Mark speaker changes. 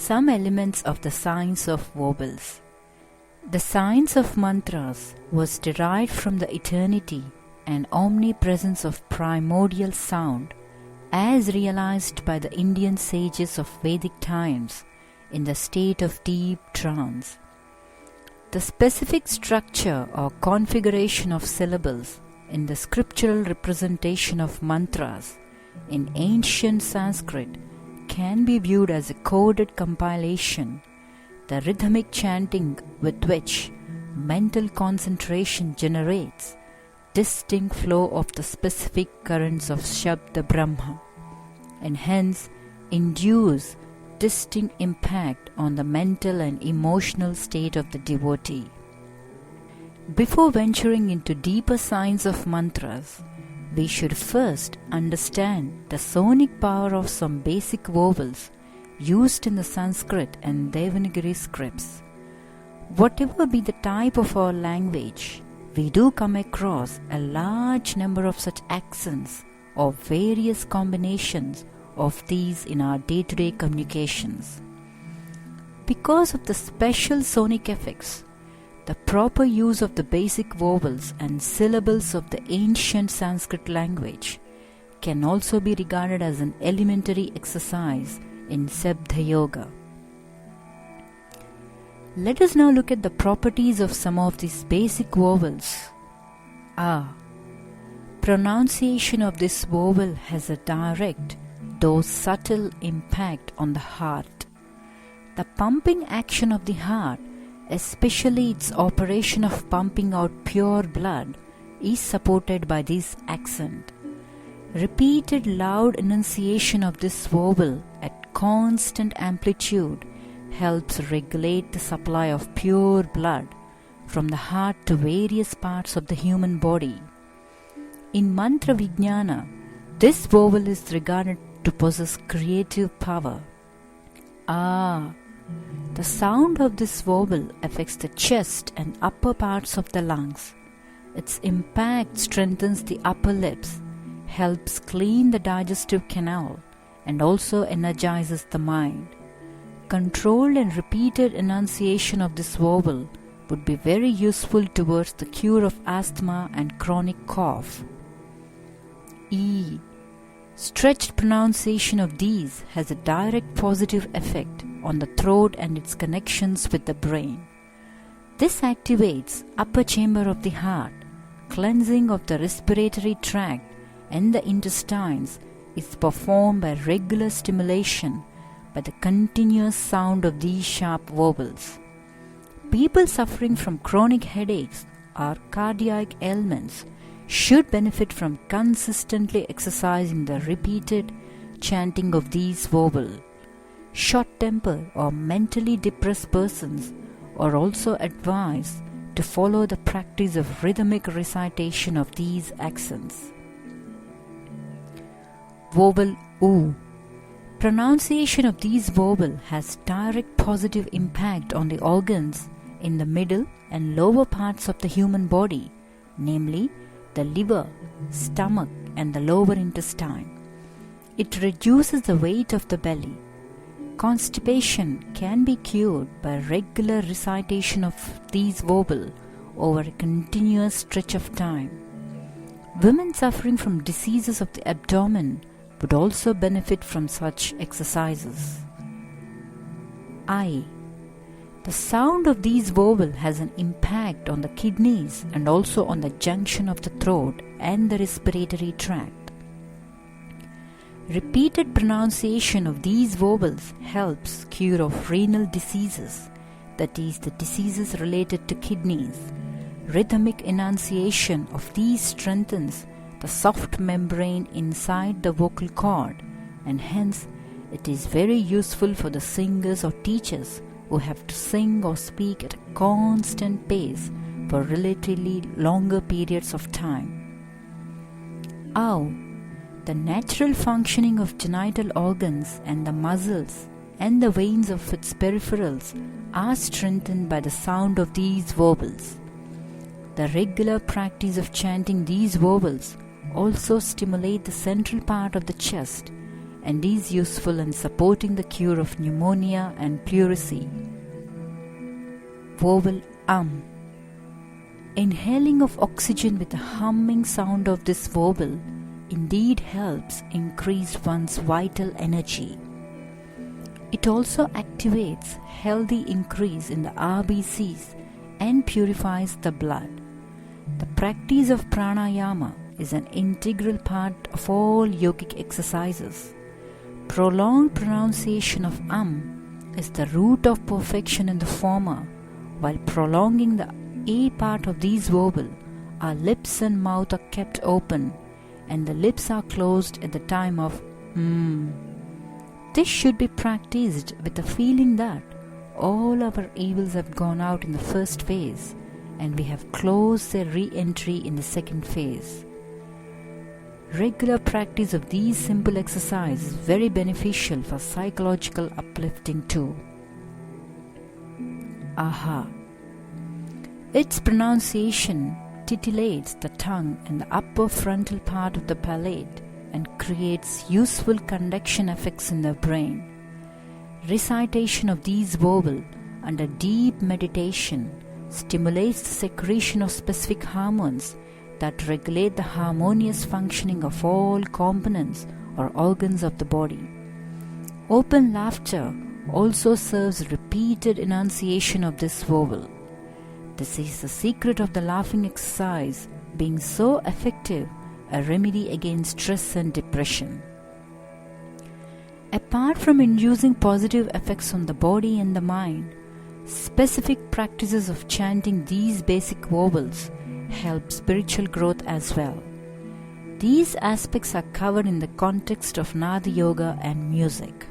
Speaker 1: Some elements of the science of vowels. The science of mantras was derived from the eternity and omnipresence of primordial sound as realized by the Indian sages of Vedic times in the state of deep trance. The specific structure or configuration of syllables in the scriptural representation of mantras in ancient Sanskrit can be viewed as a coded compilation, the rhythmic chanting with which mental concentration generates distinct flow of the specific currents of Shabda Brahma, and hence induce distinct impact on the mental and emotional state of the devotee. Before venturing into deeper science of mantras, we should first understand the sonic power of some basic vowels used in the Sanskrit and Devanagari scripts. Whatever be the type of our language, we do come across a large number of such accents or various combinations of these in our day-to-day communications. Because of the special sonic effects, the proper use of the basic vowels and syllables of the ancient Sanskrit language can also be regarded as an elementary exercise in Sabda Yoga. Let us now look at the properties of some of these basic vowels. Pronunciation of this vowel has a direct, though subtle, impact on the heart. The pumping action of the heart, especially its operation of pumping out pure blood, is supported by this accent. Repeated loud enunciation of this vowel at constant amplitude helps regulate the supply of pure blood from the heart to various parts of the human body. In Mantra Vijnana, this vowel is regarded to possess creative power. The sound of this vowel affects the chest and upper parts of the lungs. Its impact strengthens the upper lips, helps clean the digestive canal, and also energizes the mind. Controlled and repeated enunciation of this vowel would be very useful towards the cure of asthma and chronic cough. Stretched pronunciation of these has a direct positive effect on the throat and its connections with the brain. This activates upper chamber of the heart. Cleansing of the respiratory tract and the intestines is performed by regular stimulation by the continuous sound of these sharp vowels. People suffering from chronic headaches or cardiac ailments should benefit from consistently exercising the repeated chanting of these vowels. Short-tempered or mentally depressed persons are also advised to follow the practice of rhythmic recitation of these accents. Vowel U. Pronunciation of these vowels has direct positive impact on the organs in the middle and lower parts of the human body, namely the liver, stomach, and the lower intestine. It reduces the weight of the belly. Constipation can be cured by regular recitation of these vowels over a continuous stretch of time. Women suffering from diseases of the abdomen would also benefit from such exercises. I. The sound of these vowels has an impact on the kidneys and also on the junction of the throat and the respiratory tract. Repeated pronunciation of these vowels helps cure of renal diseases, that is, the diseases related to kidneys. Rhythmic enunciation of these strengthens the soft membrane inside the vocal cord, and hence it is very useful for the singers or teachers who have to sing or speak at a constant pace for relatively longer periods of time. Ow. The natural functioning of genital organs and the muscles and the veins of its peripherals are strengthened by the sound of these vowels. The regular practice of chanting these vowels also stimulate the central part of the chest and is useful in supporting the cure of pneumonia and pleurisy. Vowel Inhaling of oxygen with the humming sound of this vowel indeed helps increase one's vital energy. It also activates healthy increase in the RBCs and purifies the blood. The practice of pranayama is an integral part of all yogic exercises. Prolonged pronunciation of is the root of perfection in the former, while prolonging the A part of these vowels, our lips and mouth are kept open and the lips are closed at the time of This should be practiced with the feeling that all our evils have gone out in the first phase and we have closed their re-entry in the second phase. Regular practice of these simple exercises is very beneficial for psychological uplifting too. Aha. Its pronunciation titillates the tongue and the upper frontal part of the palate and creates useful conduction effects in the brain. Recitation of these vowels under deep meditation stimulates the secretion of specific hormones that regulate the harmonious functioning of all components or organs of the body. Open laughter also serves repeated enunciation of this vowel. This is the secret of the laughing exercise being so effective, a remedy against stress and depression. Apart from inducing positive effects on the body and the mind, specific practices of chanting these basic vowels help spiritual growth as well. These aspects are covered in the context of Nada Yoga and music.